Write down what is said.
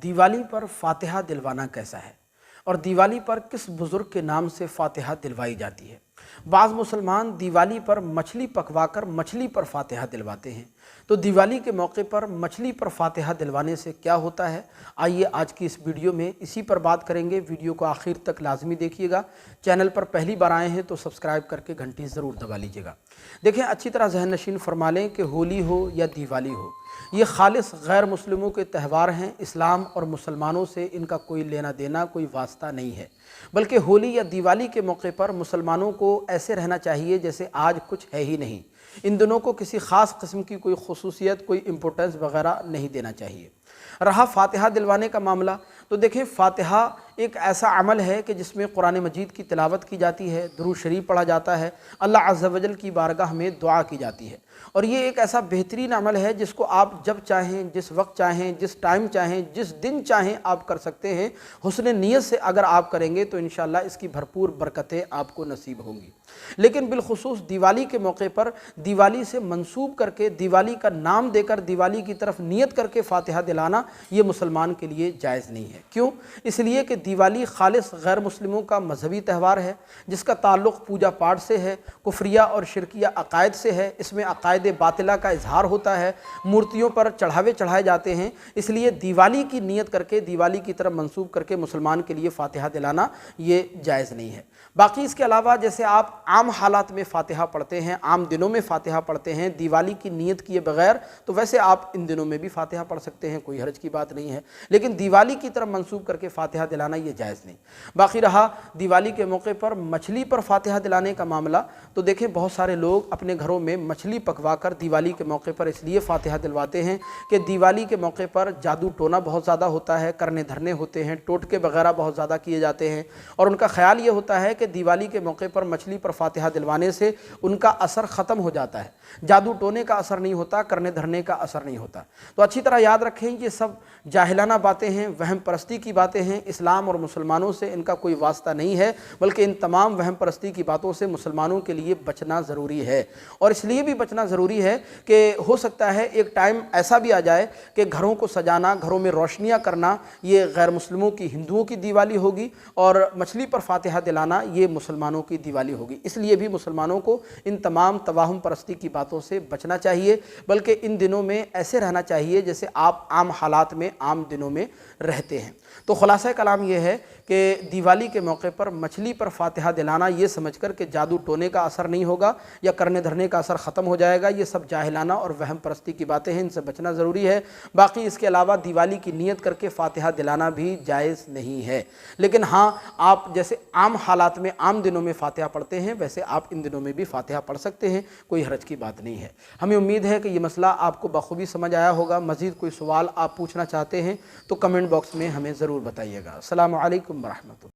दिवाली पर फातिहा दिलवाना कैसा है और दिवाली पर किस बुज़ुर्ग के नाम से फातिहा दिलवाई जाती है। बाज़ मुसलमान दिवाली पर मछली पकवाकर मछली पर फातिहा दिलवाते हैं, तो दिवाली के मौके पर मछली पर फातिहा दिलवाने से क्या होता है, आइए आज की इस वीडियो में इसी पर बात करेंगे। वीडियो को आखिर तक लाजमी देखिएगा। चैनल पर पहली बार आए हैं तो सब्सक्राइब करके घंटी ज़रूर दबा लीजिएगा। देखें, अच्छी तरह जहन नशीन फरमा लें कि होली हो या दिवाली हो, ये खालिस गैर मुस्लिमों के त्यौहार हैं। इस्लाम और मुसलमानों से इनका कोई लेना देना, कोई वास्ता नहीं है। बल्कि होली या दिवाली के मौके पर मुसलमानों को ऐसे रहना चाहिए जैसे आज कुछ है ही नहीं। इन दिनों को किसी ख़ास किस्म की कोई खुसूसियत, कोई इम्पोर्टेंस वगैरह नहीं देना चाहिए। रहा फातिहा दिलवाने का मामला, तो देखें, फातिहा एक ऐसा अमल है कि जिसमें कुरान मजीद की तिलावत की जाती है, दुरूद शरीफ पढ़ा जाता है, अल्लाह अज़्ज़ व जल की बारगाह में दुआ की जाती है। और ये एक ऐसा बेहतरीन अमल है जिसको आप जब चाहें, जिस वक्त चाहें, जिस टाइम चाहें, जिस दिन चाहें आप कर सकते हैं। हुस्न नियत से अगर आप करेंगे तो इंशाअल्लाह इसकी भरपूर बरकतें आपको नसीब होंगी। लेकिन बिलखुसूस दिवाली के मौके पर दिवाली से मंसूब करके, दिवाली का नाम देकर दिवाली की तरफ नियत करके फातिहा दिलाना ये मुसलमान के लिए जायज़ नहीं है। क्यों? इसलिए कि दिवाली खालिस गैर मुस्लिमों का मजहबी त्यौहार है, जिसका ताल्लुक़ पूजा पाठ से है, कुफ्रिया और शिरकिया अकायद से है। इसमें अकायद बातिला का इजहार होता है, मूर्तियों पर चढ़ावे चढ़ाए जाते हैं। इसलिए दिवाली की नियत करके, दिवाली की तरफ मंसूब करके मुसलमान के लिए फातिहा दिलाना ये जायज़ नहीं है। बाकी इसके अलावा जैसे आप आम हालात में फातिहा पढ़ते हैं, आम दिनों में फातिहा पढ़ते हैं दिवाली की नियत किए बगैर, तो वैसे आप इन दिनों में भी फातिहा पढ़ सकते हैं, कोई हर्ज की बात नहीं है। लेकिन दिवाली की तरफ मंसूब करके फातिहा दिलाना ये जायज़ नहीं। बाकी रहा दिवाली के मौके पर मछली पर फातिहा दिलाने का मामला, तो देखें, बहुत सारे लोग अपने घरों में मछली पकवा कर दिवाली के मौके पर इसलिए फातिहा दिलवाते हैं कि दिवाली के मौके पर जादू टोना बहुत ज़्यादा होता है, करने धरने होते हैं, टोटके वगैरह बहुत ज़्यादा किए जाते हैं। और उनका ख्याल ये होता है कि दिवाली के मौके पर मछली पर फातिहा दिलवाने से उनका असर ख़त्म हो जाता है। जादू टोने का असर नहीं होता, करने धरने का असर नहीं होता। तो अच्छी तरह याद रखें, ये सब जाहिलाना बातें हैं, वहम परस्ती की बातें हैं। इस्लाम और मुसलमानों से इनका कोई वास्ता नहीं है, बल्कि इन तमाम वहम परस्ती की बातों से मुसलमानों के लिए बचना ज़रूरी है। और इसलिए भी बचना ज़रूरी है कि हो सकता है एक टाइम ऐसा भी आ जाए कि घरों को सजाना, घरों में रोशनियाँ करना, ये गैर मुस्लिमों की, हिंदुओं की दिवाली होगी, और मछली पर फातिहा दिलाना ये मुसलमानों की दिवाली होगी। इसलिए भी मुसलमानों को इन तमाम तवाहुम परस्ती की बातों से बचना चाहिए, बल्कि इन दिनों में ऐसे रहना चाहिए जैसे आप आम हालात में, आम दिनों में रहते हैं। तो खुलासा कलाम ये है कि दिवाली के मौके पर मछली पर फातिहा दिलाना ये समझकर कि जादू टोने का असर नहीं होगा या करने धरने का असर ख़त्म हो जाएगा, ये सब जाहिलाना और वहम परस्ती की बातें हैं, इनसे बचना ज़रूरी है। बाकी इसके अलावा दिवाली की नियत करके फातिहा दिलाना भी जायज़ नहीं है। लेकिन हाँ, आप जैसे आम हालात में, आम दिनों में फातिहा पढ़ते हैं, वैसे आप इन दिनों में भी फातिहा पढ़ सकते हैं, कोई हरज की बात नहीं है। हमें उम्मीद है कि ये मसला आपको बखूबी समझ आया होगा। मज़ीद कोई सवाल आप पूछना चाहते हैं तो कमेंट बॉक्स में हमें ज़रूर बताइएगा। अस्सलामु अलैकुम व रहमतुल्लाह।